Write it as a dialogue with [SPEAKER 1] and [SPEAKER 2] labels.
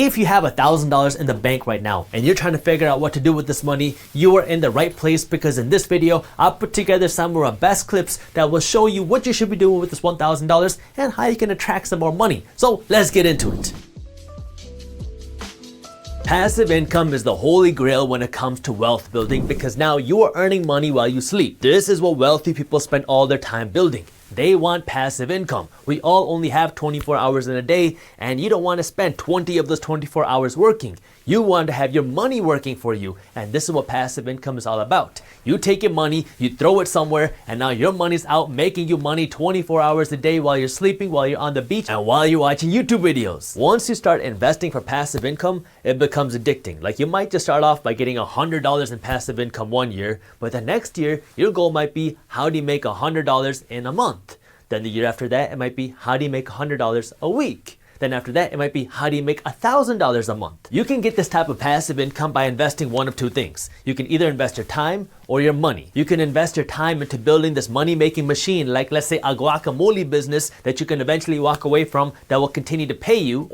[SPEAKER 1] If you have $1,000 in the bank right now and you're trying to figure out what to do with this money, you are in the right place, because in this video, I'll put together some of our best clips that will show you what you should be doing with this $1,000 and how you can attract some more money. So let's get into it. Passive income is the holy grail when it comes to wealth building, because now you are earning money while you sleep. This is what wealthy people spend all their time building. They want passive income. We all only have 24 hours in a day, and you don't want to spend 20 of those 24 hours working. You want to have your money working for you, and this is what passive income is all about. You take your money, you throw it somewhere, and now your money's out making you money 24 hours a day while you're sleeping, while you're on the beach, and while you're watching YouTube videos. Once you start investing for passive income, it becomes addicting. Like, you might just start off by getting $100 in passive income one year, but the next year, your goal might be, how do you make $100 in a month? Then the year after that, it might be, how do you make $100 a week? Then after that, it might be, how do you make $1,000 a month? You can get this type of passive income by investing one of two things. You can either invest your time or your money. You can invest your time into building this money-making machine, like let's say a guacamole business that you can eventually walk away from, that will continue to pay you.